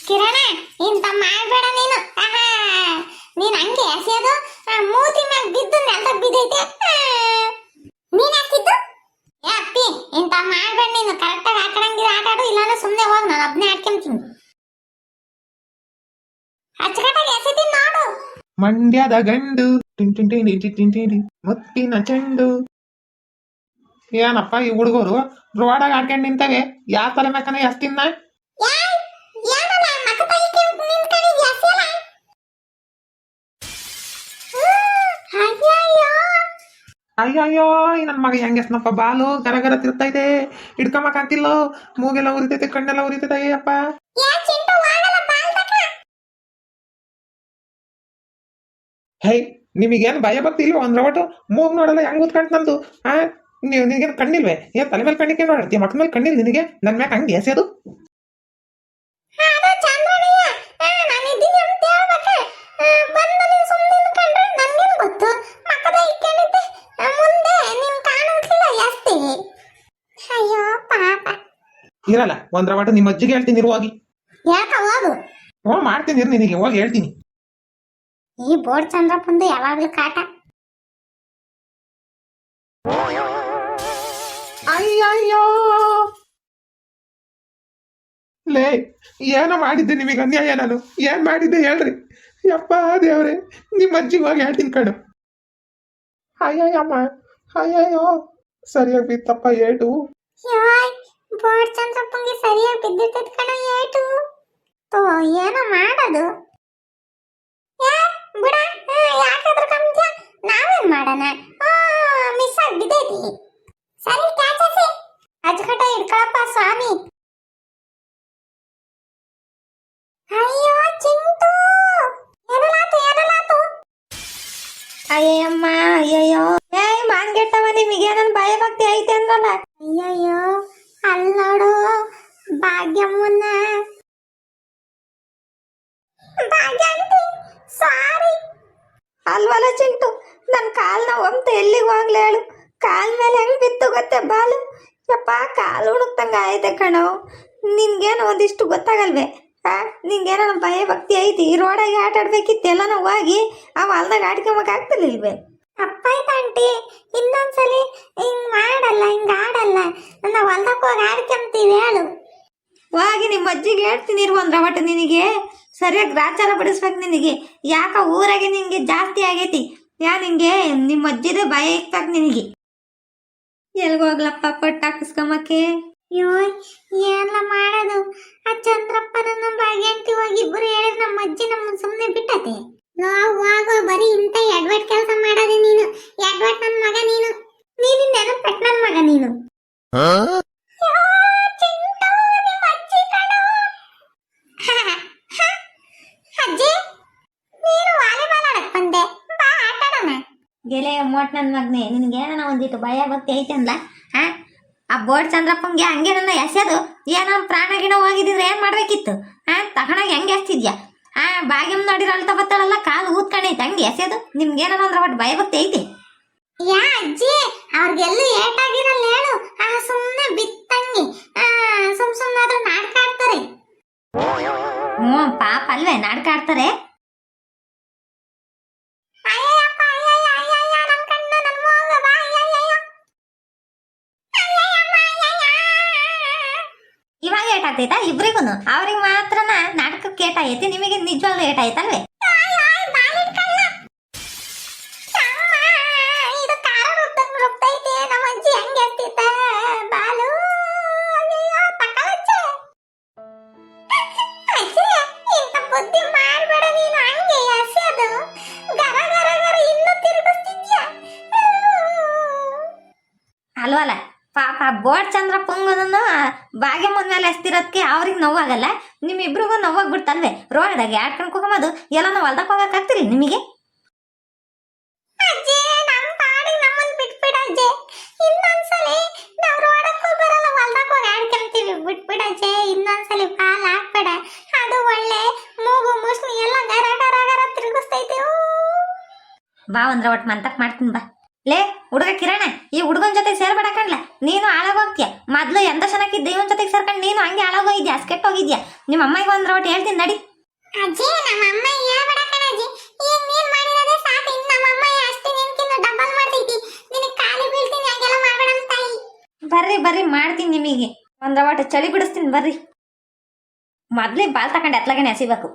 ಕಿರಣ ಇಂತ ಮಾಡ್ಬೇಡ ನೀನು. ನೀನ್ ಹಂಗೆ ಎಸೆಯೋದು ಮೂತಿ ಮ್ಯಾಗ ಬಿದ್ದು ನೆಲದಾಗ ಬಿದ್ದೈತೆ. ನೀನ್ ಹಾಕಿದ್ದು ಏ ಅಪ್ಪಿ, ಇಂತ ಮಾಡ್ಬೇಡ ನೀನು. ಕರೆಕ್ಟಾಗಿ ಆಟಾಡಂಗಿದ್ರೆ ಆಟಾಡು, ಇಲ್ಲಾಂದ್ರೆ ಸುಮ್ಮನೆ ಹೋಗಿ ನಾನು ಒಬ್ಬನೇ ಆಡ್ಕೊಂತೀನಿ. ಅಚ್ಚುಕಟ್ಟಾಗಿ ಎಸೆತೀನಿ ನೋಡು. ಮಂಡ್ಯದ ಗಂಡು ಟಿಂಟಿಂಟಿ ಮುತ್ತಿನ ಚೆಂಡು. ಏನಪ್ಪ ಈ ಹುಡುಗರು ರೋಡಾಗ ಆಡ್ಕೊಂಡು ನಿಂತವೆ, ಯಾವ ತಲೆ ಮ್ಯಾಕನ ಎಸ್ತಿನ್ನ? ಅಯ್ಯಯ್ಯೋ, ನನ್ನ ಮಗ ಹೆಂಗೆ ಎಸ್ನಪ್ಪ, ಬಾಲು ಗರಗರ ತಿರ್ತೈತೆ, ಹಿಡ್ಕೊಂಬಕ್ಕಾಗ್ತಿಲ್ಲೋ, ಮೂಗೆಲ್ಲ ಉರಿತೈತೆ, ಕಣ್ಣೆಲ್ಲ ಉರಿತೈತೆ. ಅಯ್ಯಪ್ಪ ಹೇ, ನಿಮಗೇನು ಭಯ ಭಕ್ತಿ ಇಲ್ವ? ಒಂದ್ ರವಟು ಮೂಗ್ ನೋಡಲ್ಲ ಹೆಂಗ್ ಕೂತ್ಕೊಂಡ್ ನಂದು. ನಿನಗೇನು ಕಣ್ಣಿಲ್ವೇ? ಏನ್ ತಲೆ ಮೇಲೆ ಕಣ್ಣಿಗೆ ನೋಡ್ತೀಯ, ಮಕ್ಕ ಮೇಲೆ ಕಣ್ಣಿಲ್ ನಿನಗೆ? ನನ್ನ ಮ್ಯಾಗ ಹಂಗೆ ಎಸೆಯೋದು? ಇರಲ್ಲ, ಒಂದ್ ರವಟು ನಿಮ್ಮ ಅಜ್ಜಿಗೆ ಹೇಳ್ತೀನಿ ಇರು, ಹೋಗಿ. ಮಾಡ್ತೀನಿ ಇರು, ನಿನಗೆ ಹೋಗಿ ಹೇಳ್ತೀನಿ. ಈ ಬೋರ್ಡ್ ಚಂದ್ರಪ್ಪಂದು ಯಾವಾಗ್ಲೂ ಕಾಟ. ಅಯ್ಯಯ್ಯೋ, ಲೇ ಏನೋ ಮಾಡಿದ್ದೆ ನಿಮಗೆ ಅನ್ಯಾಯ. ನಾನು ಏನ್ ಮಾಡಿದ್ದೆ ಹೇಳ್ರಿ? ಯಪ್ಪ ದೇವ್ರೆ, ನಿಮ್ಮ ಅಜ್ಜಿಗೆ ಹೋಗಿ ಹೇಳ್ತೀನಿ ಕಣು. ಅಯ್ಯಯ್ಯಮ್ಮ, ಅಯ್ಯಯ್ಯೋ, ಸರಿಯಾಗಿ ಬಿತ್ತಪ್ಪ ಏಟು. ಬೋರ್ಡ್ ಚಂದ್ರಪ್ಪಂಗೆ ಸರಿಯಾಗಿ ಬಿದ್ದಿರ್ತದ ಕಣ ಏಟು. ಏನೋ ಮಾಡೋದು ಬಿಡ, ಯಾಕಾದ್ರೂ ಕಮ್ಮಿದ್ಯಾ? ನಾವೇನ್ ಮಾಡೋಣ, ಮಿಸ್ ಆಗಿ ಬಿದ್ದೈತಿ. ಸರಿ ಕ್ಯಾಚಸಿ, ಅಜ್ಕಟ ಹಿಡ್ಕೊಳಪ್ಪ ಸ್ವಾಮಿ. ಅಯ್ಯೋ ಚಿಂಟು, ಏನಲಾತು? ಅಯ್ಯಮ್ಮ, ಅಯ್ಯಯ್ಯೋ, ಮಾನ್ಗೆಟ್ಟವ, ನಿಮಗೇನನ್ ಭಯ ಭಕ್ತಿ ಐತೆ ಅಂದ್ರಲ್ಲ? ಅಯ್ಯಯ್ಯೋ, ಅಲ್ಲಿ ನೋಡು ಭಾಗ್ಯಮ್ಮನ್ನ. ಸಾರಿ ಅಲ್ವಲ್ಲ ಚಿಂಟು, ನನ್ ಕಾಲ್ ನೋವು ಅಂತ ಎಲ್ಲಿಗೆ ಹೋಗ್ಲಿ ಹೇಳು? ಕಾಲ್ ಮೇಲೆ ಹೆಂಗ್ ಬಿತ್ತು ಗೊತ್ತೆ ಬಾಲು? ಯಪ್ಪ, ಕಾಲು ಹುಡುಕ್ತಂಗ ಆಯ್ತೆ ಕಣೋ. ನಿನ್ಗೇನು ಒಂದಿಷ್ಟು ಗೊತ್ತಾಗಲ್ವೇ? ನಿನ್ಗೇನೋ ಭಯ ಭಕ್ತಿ ಐತಿ, ರೋಡಾಗಿ ಆಟ ಆಡ್ಬೇಕಿತ್ತೆಲ್ಲ ನಾವು ಹೋಗಿ ಆ ಹೊಲ್ದಾಗ ಆಡ್ಕೊಂಬಕ್ ಆಗ್ತಿರ್ಲಿಲ್ವೇ? ತಪ್ಪಾಯ್ತು ಆಂಟಿ, ಇನ್ನೊಂದ್ಸಲಿ ಹಿಂಗ್ ಮಾಡಲ್ಲ, ಹಿಂಗ ಆಡಲ್ಲ. ನಾವು ಹೊಲ್ದಕ್ಕೆ ಹೋಗಿ ಆಡ್ಕೊಂತೀವಿ ಹೇಳು. ಹೋಗಿ ನಿಮ್ಮ ಅಜ್ಜಿಗೆ ಹೇಳ್ತೀನಿ ಇರು ಒಂದ್ ರವಟು. ನಿನಗೆ ಸರಿಯಾಗಿ ಗ್ರಾಚಾರ ಬಿಡಿಸ್ಬೇಕು ನಿನಗೆ. ಯಾಕ ಊರಾಗೆ ನಿನ್ಗೆ ಜಾಸ್ತಿ ಆಗೈತಿ. ನಿಂಗೆ ನಿಮ್ಮ ಅಜ್ಜಿದೇ ಭಯ ಇಕ್ತಾಕ್ ನಿನಗೆ. ಎಲ್ಗೋಗ್ಲಪ್ಪ ಪಟ್ಟು ಹಾಕಿಸ್ಕೊಂಬಕ್ಕೆ? ಅಯ್ಯೋ, ಏನೆಲ್ಲ ಮಾಡೋದು? ಆ ಚಂದ್ರಪ್ಪನ ಭಾಗ್ಯಂತಿ ಹೋಗಿ ಇಬ್ಬರು ಹೇಳಿದ್ರೆ ನಮ್ಮ ಅಜ್ಜಿ ನಮ್ಮನ್ನ ಸುಮ್ಮನೆ ಬಿಟ್ಟತೆ. ನಾವು ಬರೀ ಇಂಥ ಎಡ್ವರ್ಟ್ ಕೆಲಸ ಮಾಡೋದು ನೀನು. ಎಡ್ವರ್ಟ್ ನನ್ನ ಮಗ ನೀನು. ನೀನು ನೆನಪೆಟ್ಟು ನನ್ನ ಮಗ ನೀನು. ಅಜ್ಜಿ, ನೀನು ವಾಲಿಬಾಲ್ ಆಡಕ್ ಬಂದೆ, ಬಾ ಆಟ ಆಡೋಣ. ಗೆಳೆಯ ಮೋಟ್ ನನ್ನ ಮಗನೇ, ನಿನ್ಗೇನ ಒಂದಿಟ್ಟು ಭಯ ಭಕ್ತಿ ಐತೆ ಅಂದ್ಲ? ಆ ಬೋರ್ಡ್ ಚಂದ್ರಪ್ಪಂಗೆ ಹಂಗೆ ನನ್ನ ಎಸೆದು ಏನೋ ಪ್ರಾಣ ಗಿಣ ಹೋಗಿದ್ರೆ ಏನ್ ಮಾಡ್ಬೇಕಿತ್ತು? ತಗೊಂಡಾಗ ಹೆಂಗೆ ಎಸ್ತಿದ್ಯಾ? ಭಾಗ್ಯಮ್ ನೋಡಿರ ಅಳ್ತಾ ಬತ್ತಾಳಲ್ಲ, ಕಾಲು ಊದ್ಕೊಂಡೈತೆ, ಹಂಗೆ ಎಸೆದು ನಿಮ್ಗೇನ ಅಂದ್ರೆ ಒಟ್ಟು ಭಯ ಭಕ್ತಿ ಐತಿ? ಯಾ ಅಜ್ಜಿ, ಅವ್ರಿಗೆಲ್ಲೂ ಏಟಾಗಿರಲ್ಲ ಹೇಳು. ಸುಮ್ಮನೆ ಬಿತ್ತಂಗೆ ಸುಮ್ಮನಾದ್ರೂ ನಾಟಕ ಆಡ್ತಾರೆ. ಪಾಪ ಅಲ್ವೇ ನಾಟಕ ಆಡ್ತಾರೆ? ಇವಾಗ ಏಟಾಗ್ತೈತಾ ಇಬ್ರಿಗೂ? ಅವ್ರಿಗೆ ಮಾತ್ರನ ನಾಟಕಕ್ಕೆ ಏಟಾಗೈತಿ, ನಿಮಗೆ ನಿಜವಾಗ್ಲೂ ಏಟಾಯ್ತಲ್ವೇ? ಅಲ್ವಲ್ಲ ಪಾಪ ಬೋರ್ಡ್ ಚಂದ್ರಪ್ಪಂಗನು ಭಾಗ್ಯಮ್ಮನ ಮೇಲೆ ಎಸ್ತಿರೋದಕ್ಕೆ ಅವ್ರಿಗೆ ನೋವಾಗಲ್ಲ, ನಿಮ್ಮಿಬ್ರಿಗೂ ನೋವಾಗ್ಬಿಡ್ತಲ್ವೇ? ರೋಡ್ದಾಗೆ ಆಡ್ಕೊಂಡು ಹೋಗೋದು ಎಲ್ಲ ನಾವು ಹೊಲ್ದಕ್ಕೆ ಹೋಗಕ್ ಆಗ್ತಿರಿ ನಿಮಗೆ? ಬಿಟ್ಬಿಡಜ್ಜೆ, ಇನ್ನೊಂದ್ಸಲಿ ಪಾಲ್ ಹಾಕ್ಬೇಡ. ಅದು ಒಳ್ಳೆ ಮೂಗು ಮುಸ್ಲಿ ಎಲ್ಲ ಗರ ಗರ ಗರ ತಿರುಗಿಸ್ತೈತೆ. ಬಾ ಒಂದ್ರ ಒಟ್ಟು ಮಂತಕ್ ಮಾಡ್ತೀನಿ ಬಾ. ಲೇ ಹುಡುಗ ಕಿರಣ, ಈ ಹುಡುಗನ ಜೊತೆ ಸೇರ್ಬೇಡ ಕಣ್ಲ. ನೀನು ಹಾಳಾಗೋಗ್ತೀಯ. ಮೊದ್ಲು ಎಂತ ಚೆನ್ನಾಗಿದ್ದೆ, ಇವನ್ ಜೊತೆಗೆ ಸೇರ್ಕೊಂಡು ನೀನು ಹಂಗೆ ಹಾಳಾಗೋಗಿದ್ಯಾ, ಕೆಟ್ಟೋಗಿದ್ಯಾ. ನಿಮ್ಮ ಅಮ್ಮಗೆ ಒಂದು ರೊಟ್ಟಿ ಹೇಳ್ತೀನಿ ನಡಿ. ಅಜ್ಜಿ ನಮ್ಮ ಅಮ್ಮ ಹೇಳ್ಬೇಡ ಕಣಜ್ಜಿ, ಈಗ ನೀನ್ ಮಾಡಿರೋದೇ ಸಾಕು, ಇನ್ನು ನಮ್ಮ ಅಮ್ಮ ಅಷ್ಟೇ ನಿನ್ಕಿಂತ ಡಬಲ್ ಮಾಡ್ತೈತಿ. ನಿನಗೆ ಕಾಲಿ ಬೀಳ್ತೀನಿ, ಹಾಗೆಲ್ಲ ಮಾಡ್ಬೇಡ ನಮ್ಮ ತಾಯಿ. ಬರ್ರಿ ಮಾಡ್ತೀನಿ ನಿಮಗೆ ಒಂದು ರವಾಟೆ ಚಳಿ ಬಿಡಿಸ್ತೀನಿ ಬರ್ರಿ. ಮೊದಲೇ ಬಾಲ್ ತಗೊಂಡು ಎತ್ಲಾಗನೆ ಹಸಿಬೇಕು.